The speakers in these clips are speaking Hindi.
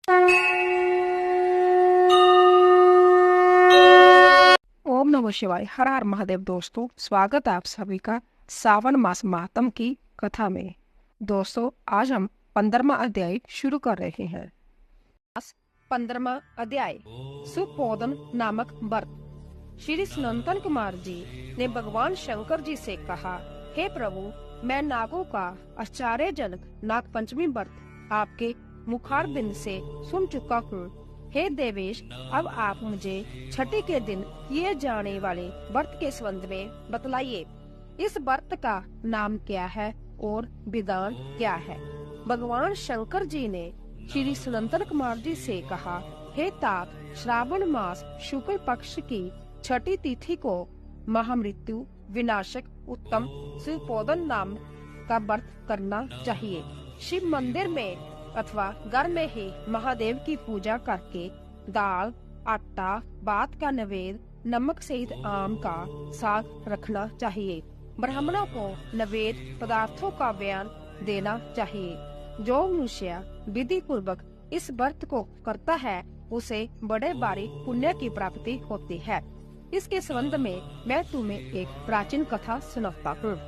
ओम नमः शिवाय। हर हर महादेव। दोस्तों, स्वागत है आप सभी का सावन मास महात्म की कथा में। दोस्तों, आज हम 15वां अध्याय शुरू कर रहे हैं। 15वां अध्याय, सुपोदन नामक व्रत। श्री सनातन कुमार जी ने भगवान शंकर जी से कहा, हे प्रभु, मैं नागों का आश्चर्यजनक नाग पंचमी व्रत आपके मुखारबिंद से सुन चुका हूँ। हे देवेश, अब आप मुझे छठी के दिन किए जाने वाले व्रत के संबंध में बतलाइए। इस व्रत का नाम क्या है और विधान क्या है? भगवान शंकर जी ने श्री सनातन कुमार जी से कहा, हे तात, श्रावण मास शुक्ल पक्ष की छठी तिथि को महामृत्यु विनाशक उत्तम सुपोदन नाम का व्रत करना चाहिए। शिव मंदिर में अथवा घर में ही महादेव की पूजा करके दाल, आटा, भात का नैवेद्य, नमक सहित आम का साग रखना चाहिए। ब्राह्मणों को नैवेद्य पदार्थों का बयान देना चाहिए। जो मनुष्य विधि पूर्वक इस व्रत को करता है उसे बड़े भारी पुण्य की प्राप्ति होती है। इसके संबंध में मैं तुम्हें एक प्राचीन कथा सुनाता हूँ।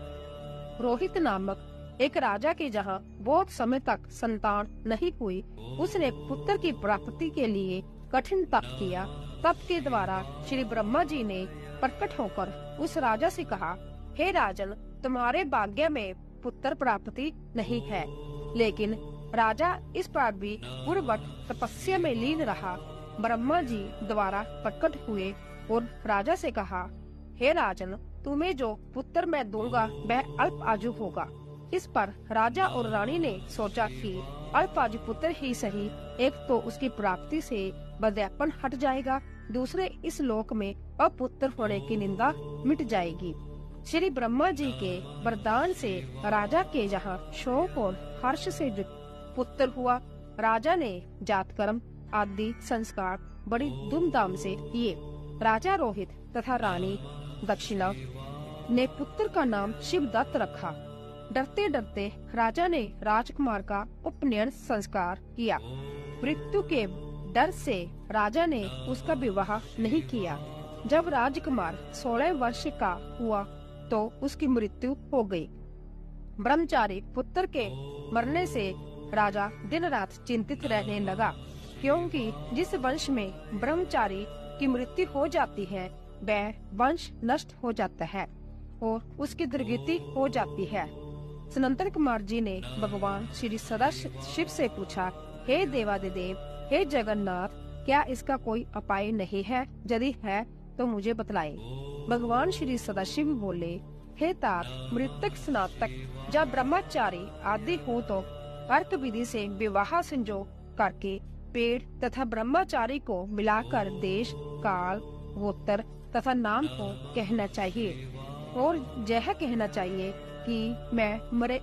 रोहित नामक एक राजा के जहाँ बहुत समय तक संतान नहीं हुई, उसने पुत्र की प्राप्ति के लिए कठिन तप किया। तप के द्वारा श्री ब्रह्मा जी ने प्रकट होकर उस राजा से कहा, हे राजन, तुम्हारे भाग्य में पुत्र प्राप्ति नहीं है। लेकिन राजा इस पर भी पूर्ववत तपस्या में लीन रहा। ब्रह्मा जी द्वारा प्रकट हुए और राजा से कहा, हे राजन, तुम्हें जो पुत्र मैं दूंगा वह अल्प आयु होगा। इस पर राजा और रानी ने सोचा कि अल्पायु पुत्र ही सही, एक तो उसकी प्राप्ति से बंध्यापन हट जाएगा, दूसरे इस लोक में अपुत्र होने की निंदा मिट जाएगी। श्री ब्रह्मा जी के वरदान से राजा के जहाँ शोक और हर्ष से पुत्र हुआ। राजा ने जातकर्म आदि संस्कार बड़ी धूमधाम से किए। राजा रोहित तथा रानी दक्षिणा ने पुत्र का नाम शिवदत्त रखा। डरते डरते राजा ने राजकुमार का उपनयन संस्कार किया। मृत्यु के डर से राजा ने उसका विवाह नहीं किया। जब राजकुमार 16 वर्ष का हुआ तो उसकी मृत्यु हो गई। ब्रह्मचारी पुत्र के मरने से राजा दिन रात चिंतित रहने लगा, क्योंकि जिस वंश में ब्रह्मचारी की मृत्यु हो जाती है वह वंश नष्ट हो जाता है और उसकी दुर्गति हो जाती है। सनातन कुमार जी ने भगवान श्री सदाशिव से पूछा, हे देवादिदेव, हे जगन्नाथ, क्या इसका कोई उपाय नहीं है? यदि है तो मुझे बतलाएं। भगवान श्री सदाशिव बोले, हे तात, मृतक स्नातक जब ब्रह्मचारी आदि हो तो अर्क विधि से विवाह संजोग करके पेड़ तथा ब्रह्मचारी को मिलाकर देश, काल, गोत्र तथा नाम को कहना चाहिए और यह कहना चाहिए कि मैं मरे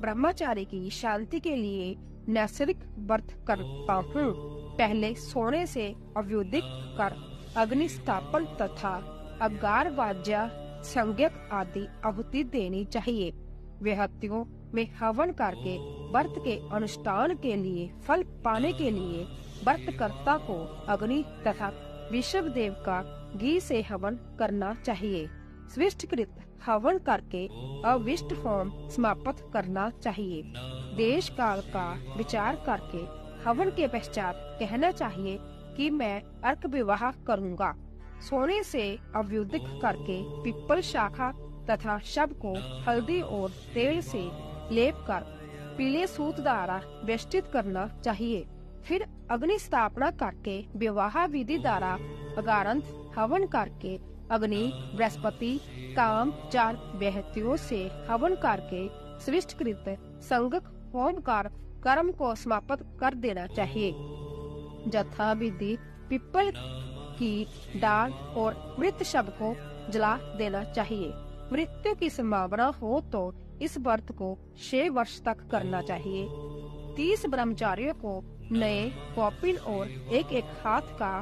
ब्रह्मचारी की शांति के लिए नैसर्गिक व्रत करता हूँ। पहले सोने से अवयुदिक कर अग्नि स्थापन तथा अगार वाज्या संज्ञक आदि आहुति देनी चाहिए। व्यहतियों में हवन करके व्रत के अनुष्ठान के लिए फल पाने के लिए व्रतकर्ता को अग्नि तथा विश्व देव का घी से हवन करना चाहिए। स्विष्टकृत हवन करके अविष्ट होम समाप्त करना चाहिए। देश काल का विचार करके हवन के पश्चात कहना चाहिए कि मैं अर्क विवाह करूँगा। सोने से अवयुदिक करके पिप्पल शाखा तथा शव को हल्दी और तेल से लेप कर पीले सूत द्वारा वेष्टित करना चाहिए। फिर अग्नि स्थापना करके विवाह विधि द्वारा अगारंत हवन करके अग्नि, बृहस्पति, काम, चार व्यहतियों से हवन करके स्विष्टकृत संगक होमकार कर्म को समाप्त कर देना चाहिए। यथा विधि पिप्पल की डाल और मृत शव को जला देना चाहिए। मृत्यु की संभावना हो तो इस व्रत को 6 वर्ष तक करना चाहिए। 30 ब्रह्मचारियों को नए कौपिन और एक हाथ का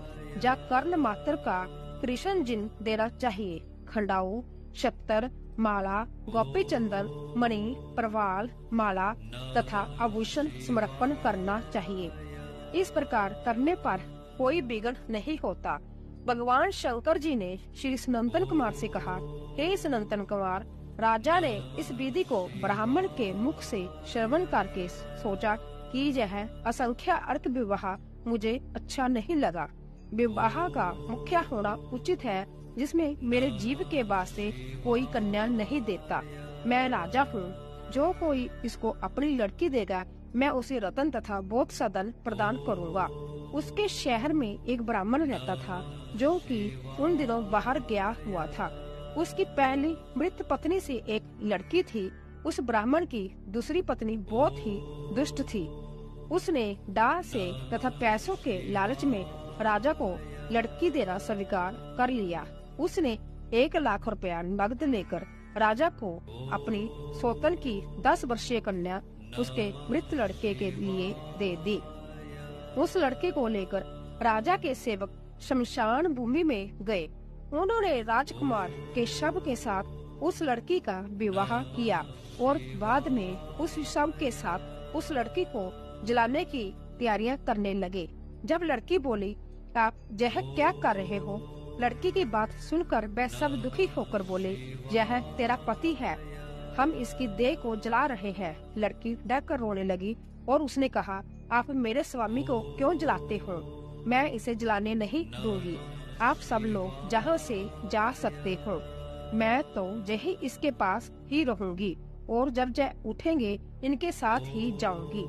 या कर्ण मात्र का कृष्ण जिन देना चाहिए। खंडाऊ, शक्तर, माला, गोपी चंदन, मणि, प्रवाल, माला तथा आभूषण समर्पण करना चाहिए। इस प्रकार करने पर कोई बिगड़ नहीं होता। भगवान शंकर जी ने श्री सनातन कुमार से कहा, हे सनातन कुमार, राजा ने इस विधि को ब्राह्मण के मुख से श्रवण करके सोचा कि यह असंख्य अर्क विवाह मुझे अच्छा नहीं लगा। विवाह का मुख्य होना उचित है, जिसमें मेरे जीव के वास्ते कोई कन्या नहीं देता। मैं राजा हूँ, जो कोई इसको अपनी लड़की देगा मैं उसे रतन तथा बहुत सा धन प्रदान करूँगा। उसके शहर में एक ब्राह्मण रहता था, जो कि उन दिनों बाहर गया हुआ था। उसकी पहली मृत पत्नी से एक लड़की थी। उस ब्राह्मण की दूसरी पत्नी बहुत ही दुष्ट थी। उसने डाह से तथा पैसों के लालच में राजा को लड़की देना स्वीकार कर लिया। उसने 1 लाख रुपया नगद लेकर राजा को अपनी सौतन की 10 वर्षीय कन्या उसके मृत लड़के के लिए दे दी। उस लड़के को लेकर राजा के सेवक शमशान भूमि में गए। उन्होंने राजकुमार के शव के साथ उस लड़की का विवाह किया और बाद में उस शव के साथ उस लड़की को जलाने की तैयारियां करने लगे। जब लड़की बोली, आप यह क्या कर रहे हो? लड़की की बात सुनकर वह सब दुखी होकर बोले, यह तेरा पति है, हम इसकी देह को जला रहे हैं। लड़की डर कर रोने लगी और उसने कहा, आप मेरे स्वामी को क्यों जलाते हो? मैं इसे जलाने नहीं दूंगी। आप सब लोग जहाँ से जा सकते हो, मैं तो यही इसके पास ही रहूंगी और जब जय उठेंगे इनके साथ ही जाऊंगी।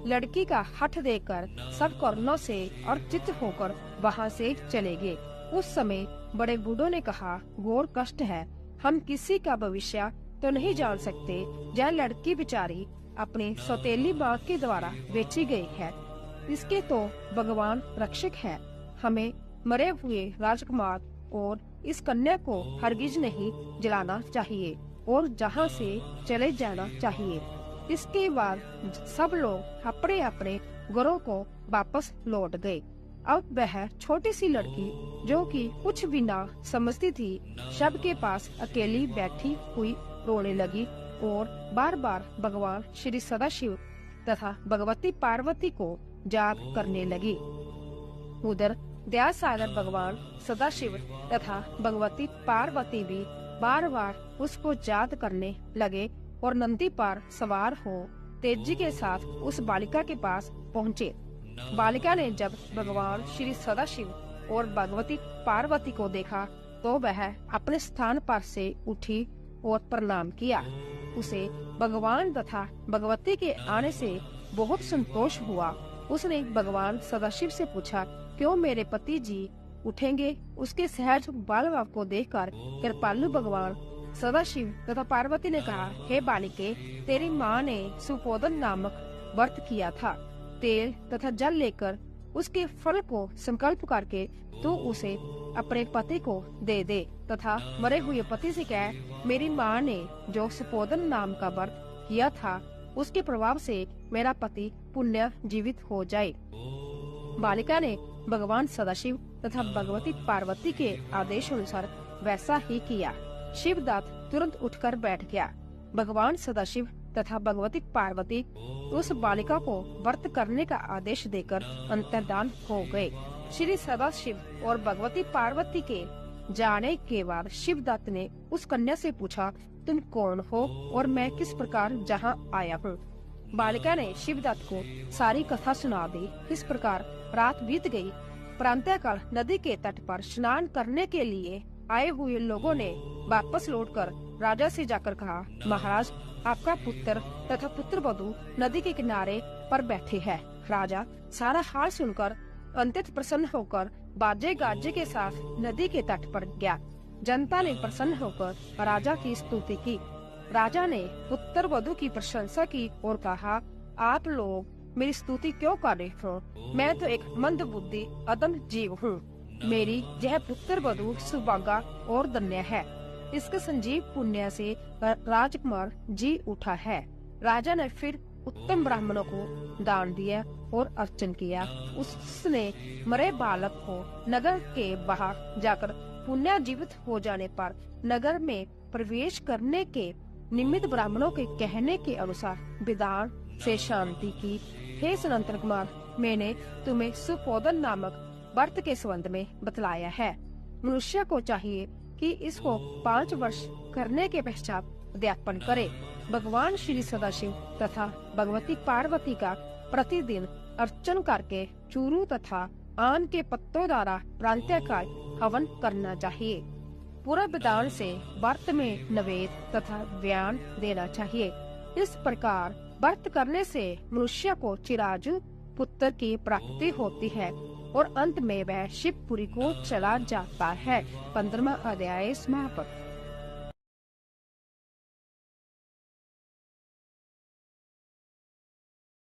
लड़की का हठ देखकर सब करुणा से और चित्त होकर वहाँ से चले गए। उस समय बड़े बूढ़ों ने कहा, घोर कष्ट है, हम किसी का भविष्य तो नहीं जान सकते। यह लड़की बेचारी अपनी सौतेली माँ के द्वारा बेची गई है, इसके तो भगवान रक्षक है। हमें मरे हुए राजकुमार और इस कन्या को हरगिज नहीं जलाना चाहिए और जहाँ से चले जाना चाहिए। इसके बाद सब लोग अपने अपने घरों को वापस लौट गए। अब वह छोटी सी लड़की, जो कि कुछ भी ना समझती थी, शव के पास अकेली बैठी हुई रोने लगी और बार बार भगवान श्री सदाशिव तथा भगवती पार्वती को याद करने लगी। उधर दयासागर भगवान सदाशिव तथा भगवती पार्वती भी बार बार उसको याद करने लगे और नंदी पर सवार हो तेजी के साथ उस बालिका के पास पहुँचे। बालिका ने जब भगवान श्री सदाशिव और भगवती पार्वती को देखा तो वह अपने स्थान पर से उठी और प्रणाम किया। उसे भगवान तथा भगवती के आने से बहुत संतोष हुआ। उसने भगवान सदाशिव से पूछा, क्यों मेरे पति जी उठेंगे? उसके सहज बाल भाव को देखकर कृपालु भगवान सदाशिव तथा पार्वती ने कहा, हे बालिके, तेरी माँ ने सुपोदन नामक व्रत किया था। तेल तथा जल लेकर उसके फल को संकल्प करके तू उसे अपने पति को दे दे तथा मरे हुए पति से कह, मेरी माँ ने जो सुपोदन नाम का व्रत किया था उसके प्रभाव से मेरा पति पुण्य जीवित हो जाए। बालिका ने भगवान सदाशिव तथा भगवती पार्वती के आदेश अनुसार वैसा ही किया। शिवदत्त तुरंत उठकर बैठ गया। भगवान सदाशिव तथा भगवती पार्वती उस बालिका को व्रत करने का आदेश देकर अंतर्धान हो गए। श्री सदाशिव और भगवती पार्वती के जाने के बाद शिवदत्त ने उस कन्या से पूछा, तुम कौन हो और मैं किस प्रकार जहाँ आया हूँ? बालिका ने शिवदत्त को सारी कथा सुना दी। इस प्रकार रात बीत गई। प्रातःकाल नदी के तट पर स्नान करने के लिए आए हुए लोगों ने वापस लौटकर राजा से जाकर कहा, महाराज, आपका पुत्र तथा पुत्र वधू नदी के किनारे पर बैठे हैं। राजा सारा हाल सुनकर अत्यंत प्रसन्न होकर बाजे गाजे के साथ नदी के तट पर गया। जनता ने प्रसन्न होकर राजा की स्तुति की। राजा ने पुत्र वधू की प्रशंसा की और कहा, आप लोग मेरी स्तुति क्यों कर रहे हो? मैं तो एक मंद बुद्धि अदम जीव हूँ। मेरी यह पुत्र वधू सुभागा और धन्य है। इसके संजीव पुण्य से राजकुमार जी उठा है। राजा ने फिर उत्तम ब्राह्मणों को दान दिया और अर्चन किया। उसने मरे बालक को नगर के बाहर जाकर पुण्य जीवित हो जाने पर नगर में प्रवेश करने के निमित्त ब्राह्मणों के कहने के अनुसार विधान से शांति की। हे सनातन कुमार, मैंने तुम्हें सुपोदन नामक व्रत के संबंध में बतलाया है। मनुष्य को चाहिए कि इसको 5 वर्ष करने के पश्चात अध्यापन करे। भगवान श्री सदाशिव तथा भगवती पार्वती का प्रतिदिन अर्चन करके चूरू तथा आम के पत्तों द्वारा प्रातःकाल हवन करना चाहिए। पूरा विधान से व्रत में नैवेद्य तथा व्यान देना चाहिए। इस प्रकार व्रत करने से मनुष्य को चिराजु पुत्र की प्राप्ति होती है और अंत में वह शिवपुरी को चला जाता है। 15वां अध्याय समाप्त।